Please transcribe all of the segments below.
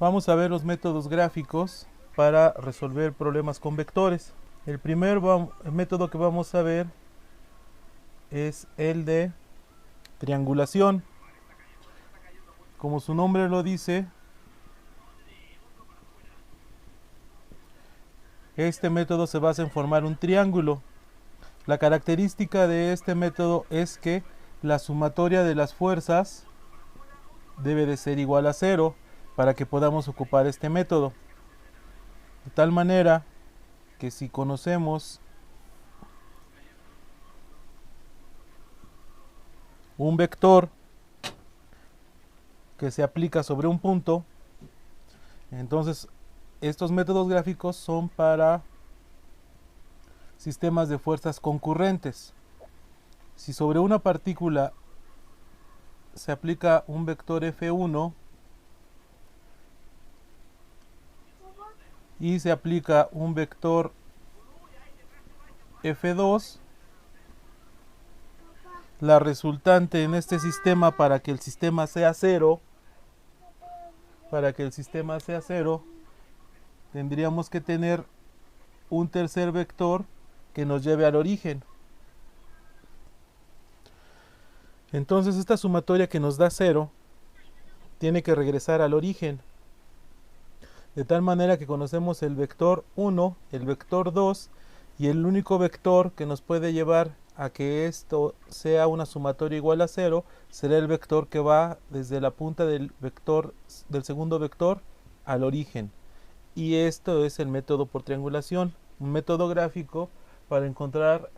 Vamos a ver los métodos gráficos para resolver problemas con vectores. El primer método que vamos a ver es el de triangulación. Como su nombre lo dice, este método se basa en formar un triángulo. La característica de este método es que la sumatoria de las fuerzas debe de ser igual a 0 para que podamos ocupar este método. De tal manera que si conocemos un vector que se aplica sobre un punto, entonces estos métodos gráficos son para sistemas de fuerzas concurrentes. Si sobre una partícula se aplica un vector F1 y se aplica un vector F2, la resultante en este sistema para que el sistema sea cero, tendríamos que tener un tercer vector que nos lleve al origen. Entonces esta sumatoria que nos da 0 tiene que regresar al origen. De tal manera que conocemos el vector 1, el vector 2 y el único vector que nos puede llevar a que esto sea una sumatoria igual a 0 será el vector que va desde la punta del segundo vector al origen. Y esto es el método por triangulación, un método gráfico para encontrar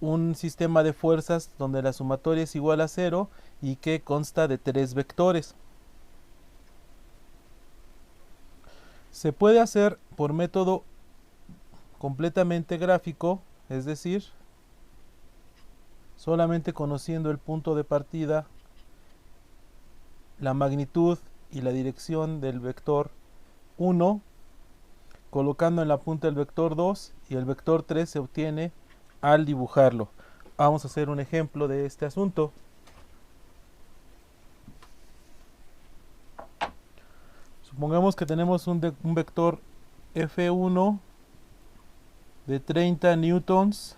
un sistema de fuerzas donde la sumatoria es igual a 0 y que consta de 3 vectores. Se puede hacer por método completamente gráfico, es decir, solamente conociendo el punto de partida, la magnitud y la dirección del vector 1, colocando en la punta el vector 2 y el vector 3 se obtiene al dibujarlo. Vamos a hacer un ejemplo de este asunto. Supongamos que tenemos un vector F1 de 30 newtons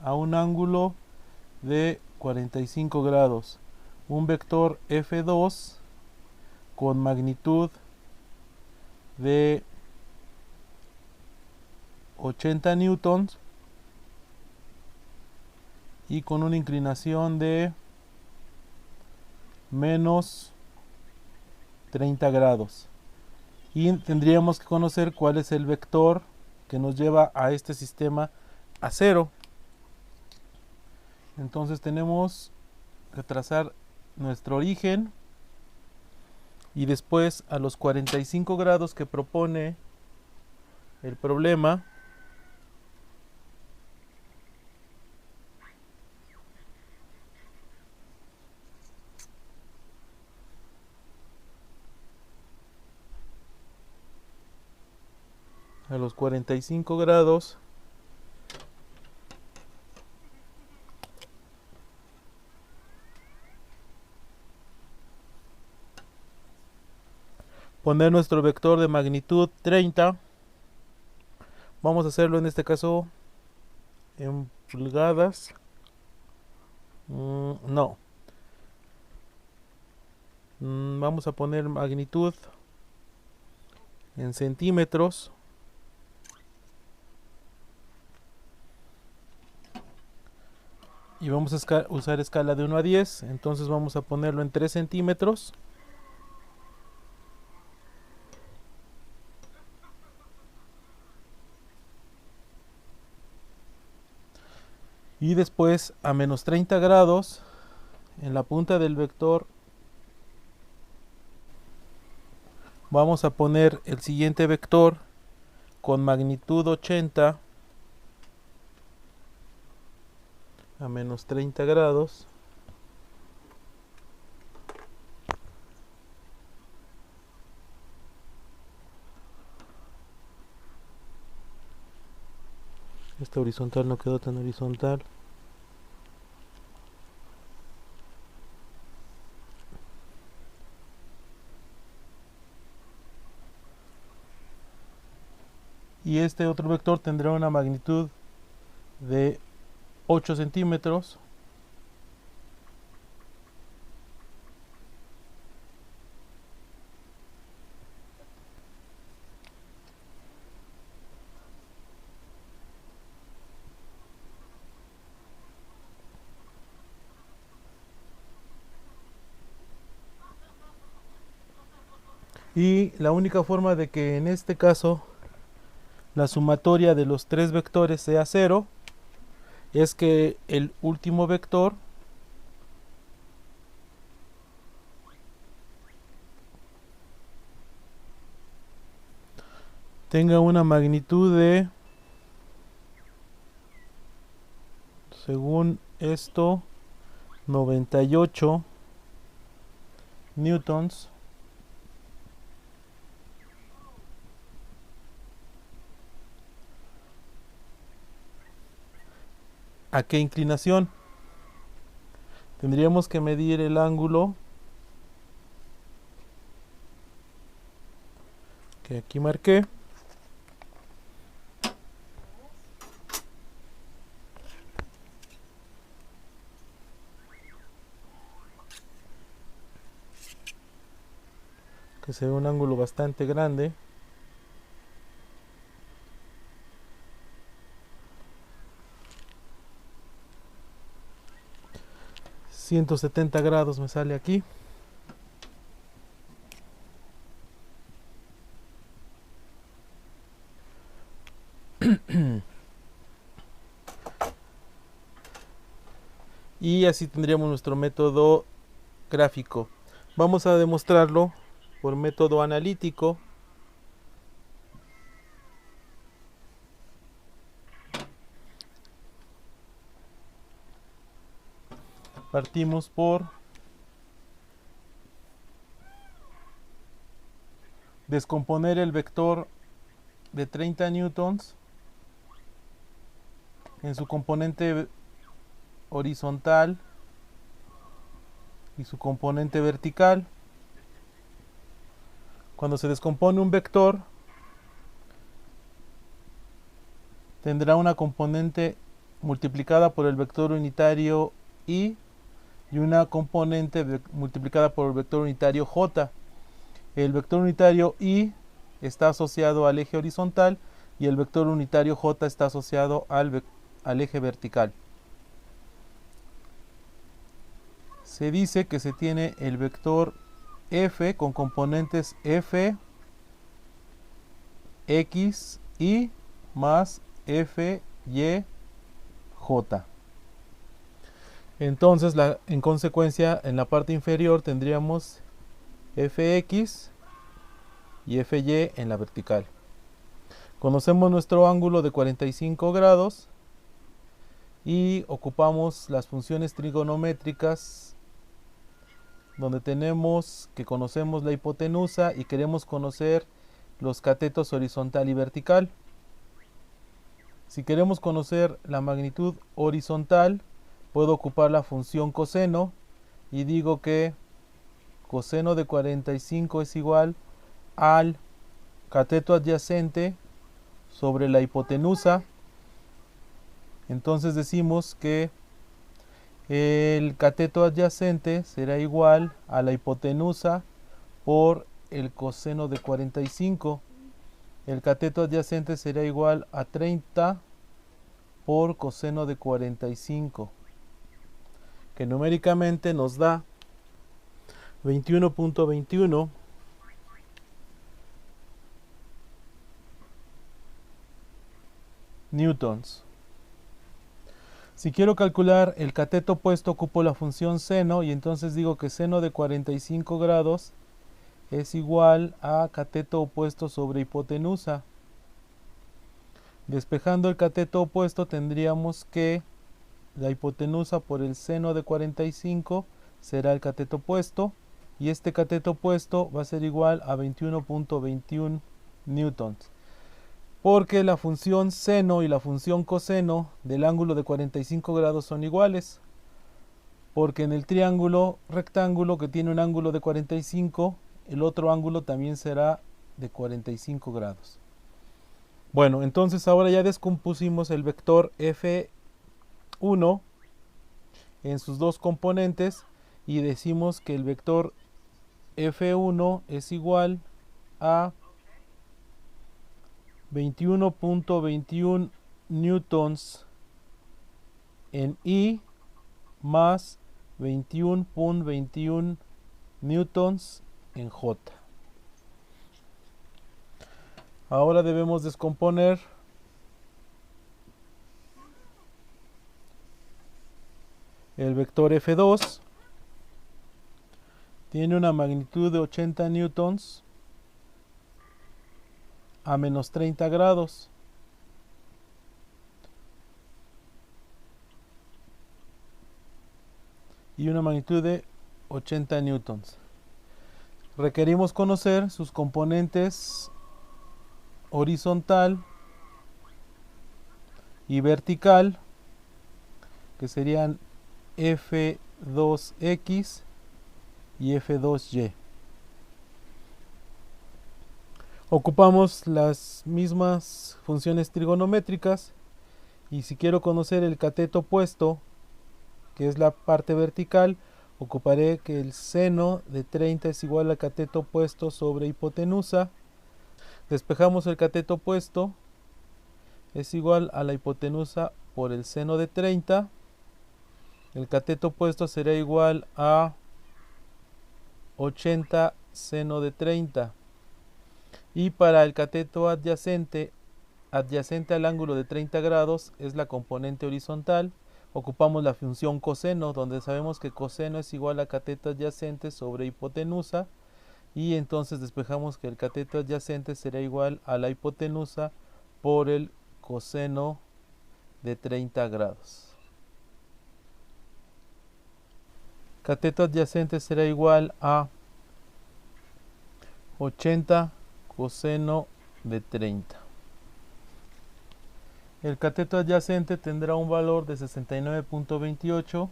a un ángulo de 45 grados. Un vector F2 con magnitud de 80 newtons y con una inclinación de menos 30 grados. Y tendríamos que conocer cuál es el vector que nos lleva a este sistema a 0. Entonces tenemos que trazar nuestro origen y después a los 45 grados que propone el problema, a los 45 grados poner nuestro vector de magnitud 30. Vamos a hacerlo en este caso en pulgadas. No. Vamos a poner magnitud en centímetros. Y vamos a usar escala de 1 a 10. Entonces vamos a ponerlo en 3 centímetros. Y después a menos 30 grados en la punta del vector vamos a poner el siguiente vector con magnitud 80 a menos 30 grados. Esta horizontal no quedó tan horizontal. y este otro vector tendrá una magnitud de 8 centímetros. Y la única forma de que en este caso la sumatoria de los tres vectores sea 0 es que el último vector tenga una magnitud de, según esto, 98 newtons. ¿A qué inclinación? Tendríamos que medir el ángulo que aquí marqué. Que se ve un ángulo bastante grande. $170 me sale aquí. Y así tendríamos nuestro método gráfico. Vamos a demostrarlo por método analítico. Partimos por descomponer el vector de 30 newtons en su componente horizontal y su componente vertical. Cuando se descompone un vector, tendrá una componente multiplicada por el vector unitario y una componente multiplicada por el vector unitario j. El vector unitario y está asociado al eje horizontal y el vector unitario j está asociado al eje vertical. Se dice que se tiene el vector f con componentes f, x, y más f, y, j. Entonces, en consecuencia, en la parte inferior tendríamos fx y fy en la vertical. Conocemos nuestro ángulo de 45 grados y ocupamos las funciones trigonométricas donde tenemos que conocemos la hipotenusa y queremos conocer los catetos horizontal y vertical. Si queremos conocer la magnitud horizontal, puedo ocupar la función coseno y digo que coseno de 45 es igual al cateto adyacente sobre la hipotenusa. Entonces decimos que el cateto adyacente será igual a la hipotenusa por el coseno de 45. El cateto adyacente será igual a 30 por coseno de 45, que numéricamente nos da 21.21 newtons. Si quiero calcular el cateto opuesto, ocupo la función seno y entonces digo que seno de 45 grados es igual a cateto opuesto sobre hipotenusa. Despejando el cateto opuesto tendríamos que la hipotenusa por el seno de 45 será el cateto opuesto y este cateto opuesto va a ser igual a 21.21 newtons. Porque la función seno y la función coseno del ángulo de 45 grados son iguales. Porque en el triángulo rectángulo que tiene un ángulo de 45, el otro ángulo también será de 45 grados. Bueno, entonces ahora ya descompusimos el vector F1 en sus dos componentes y decimos que el vector F1 es igual a 21.21 newtons en I más 21.21 newtons en J. Ahora debemos descomponer el vector F2. Tiene una magnitud de 80 newtons a menos 30 grados. Y una magnitud de 80 newtons. Requerimos conocer sus componentes horizontal y vertical, que serían F2X y F2Y. Ocupamos las mismas funciones trigonométricas y si quiero conocer el cateto opuesto, que es la parte vertical, ocuparé que el seno de 30 es igual al cateto opuesto sobre hipotenusa. Despejamos el cateto opuesto, es igual a la hipotenusa por el seno de 30. El cateto opuesto será igual a 80 seno de 30. Y para el cateto adyacente al ángulo de 30 grados, es la componente horizontal. Ocupamos la función coseno, donde sabemos que coseno es igual a cateto adyacente sobre hipotenusa. Y entonces despejamos que el cateto adyacente será igual a la hipotenusa por el coseno de 30 grados. Cateto adyacente será igual a 80 coseno de 30. El cateto adyacente tendrá un valor de 69.28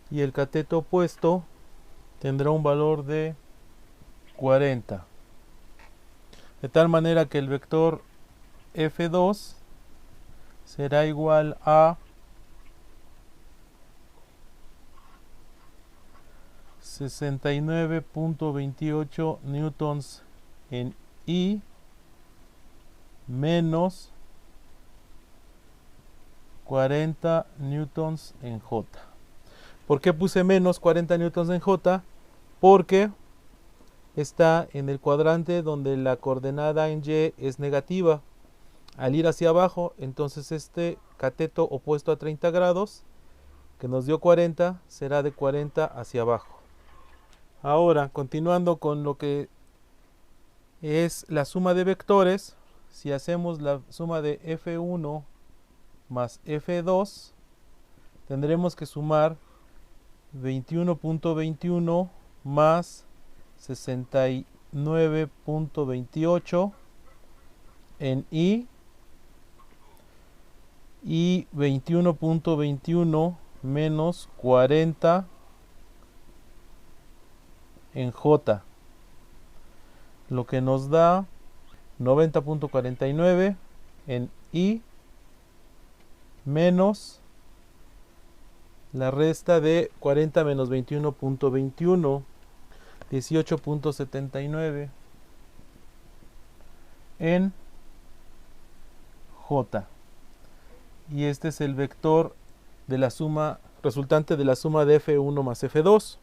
y el cateto opuesto tendrá un valor de 40. De tal manera que el vector F2 será igual a 69.28 newtons en I menos 40 newtons en J. ¿Por qué puse menos 40 newtons en J? Porque está en el cuadrante donde la coordenada en Y es negativa. Al ir hacia abajo, entonces este cateto opuesto a 30 grados, que nos dio 40, será de 40 hacia abajo. Ahora, continuando con lo que es la suma de vectores, si hacemos la suma de F1 más F2, tendremos que sumar 21.21 más 69.28 en I y 21.21 menos 40 en J, lo que nos da 90.49 en I menos la resta de 40 menos 21.21, 18.79 en J. Y este es el vector de la suma resultante de la suma de F1 más F2.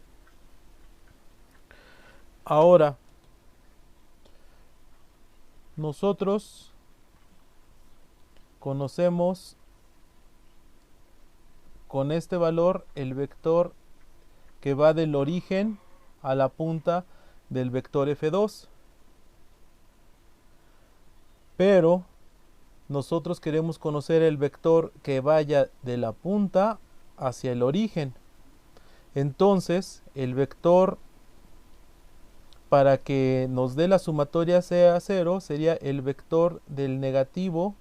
Ahora, nosotros conocemos con este valor el vector que va del origen a la punta del vector F2. Pero nosotros queremos conocer el vector que vaya de la punta hacia el origen. Entonces, el vector para que nos dé la sumatoria sea 0 sería el vector del negativo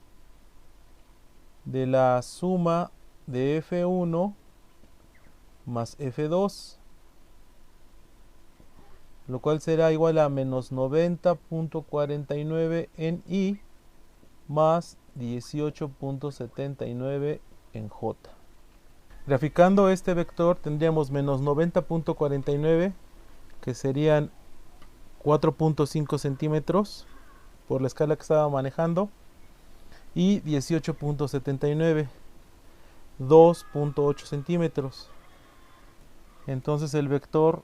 de la suma de F1 más F2. lo cual será igual a menos 90.49 en I más 18.79 en J. Graficando este vector tendríamos menos 90.49, que serían 4.5 centímetros por la escala que estaba manejando, y 18.79, 2.8 centímetros. Entonces el vector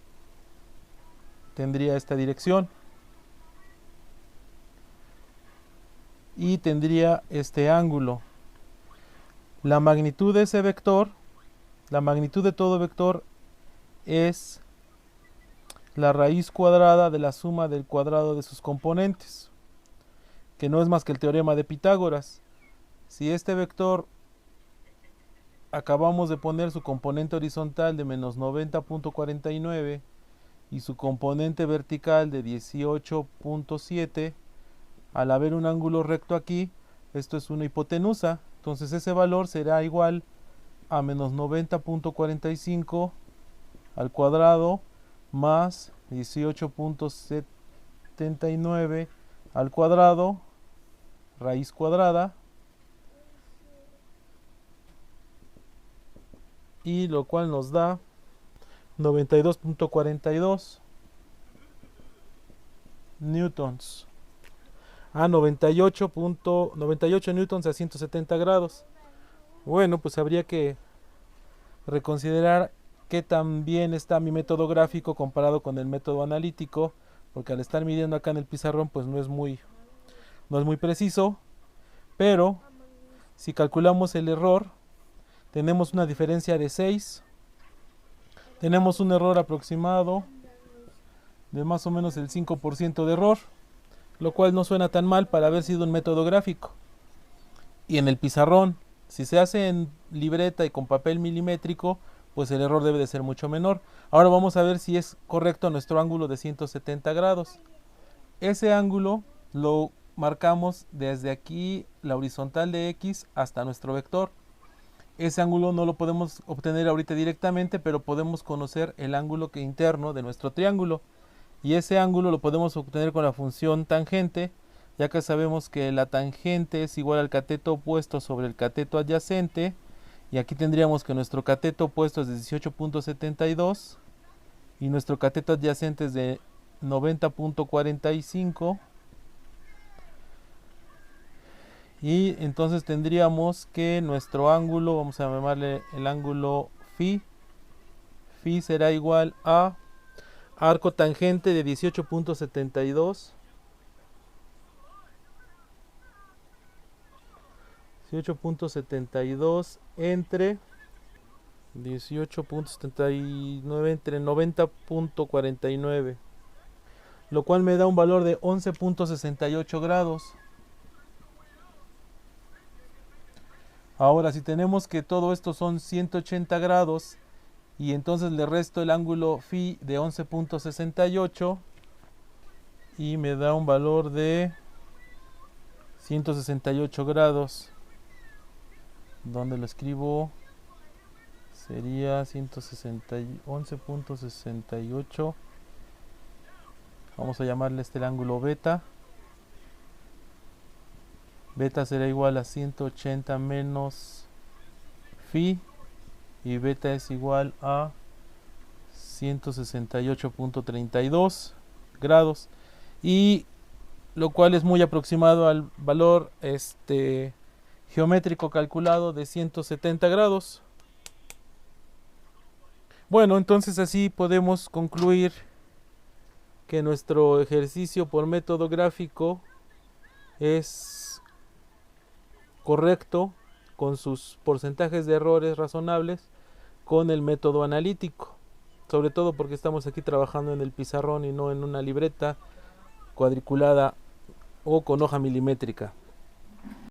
tendría esta dirección y tendría este ángulo. La magnitud de ese vector, la magnitud de todo vector, es la raíz cuadrada de la suma del cuadrado de sus componentes, que no es más que el teorema de Pitágoras. Si este vector acabamos de poner su componente horizontal de menos 90.49 y su componente vertical de 18.7, al haber un ángulo recto aquí, esto es una hipotenusa, entonces ese valor será igual a menos 90.45 al cuadrado más 18.79 al cuadrado, raíz cuadrada, y lo cual nos da 92.42 newtons. 98 newtons a 170 grados. Bueno, pues habría que reconsiderar qué tan bien está mi método gráfico comparado con el método analítico, porque al estar midiendo acá en el pizarrón pues no es muy preciso, pero si calculamos el error tenemos una diferencia de 6, tenemos un error aproximado de más o menos el 5% de error, lo cual no suena tan mal para haber sido un método gráfico. Y en el pizarrón, si se hace en libreta y con papel milimétrico, pues el error debe de ser mucho menor. Ahora vamos a ver si es correcto nuestro ángulo de 170 grados. Ese ángulo lo marcamos desde aquí, la horizontal de X, hasta nuestro vector. Ese ángulo no lo podemos obtener ahorita directamente, pero podemos conocer el ángulo interno de nuestro triángulo. Y ese ángulo lo podemos obtener con la función tangente, ya que sabemos que la tangente es igual al cateto opuesto sobre el cateto adyacente. Y aquí tendríamos que nuestro cateto opuesto es de 18.72 y nuestro cateto adyacente es de 90.45. Y entonces tendríamos que nuestro ángulo, vamos a llamarle el ángulo phi será igual a arco tangente de 18.72 entre 18.79 entre 90.49, lo cual me da un valor de 11.68 grados. Ahora, si tenemos que todo esto son 180 grados y entonces le resto el ángulo phi de 11.68 y me da un valor de 168 grados. Donde lo escribo sería 11.68. Vamos a llamarle el ángulo beta. Beta será igual a 180 menos phi y beta es igual a 168.32 grados, y lo cual es muy aproximado al valor geométrico calculado de 170 grados. Bueno, entonces así podemos concluir que nuestro ejercicio por método gráfico es correcto con sus porcentajes de errores razonables con el método analítico, sobre todo porque estamos aquí trabajando en el pizarrón y no en una libreta cuadriculada o con hoja milimétrica.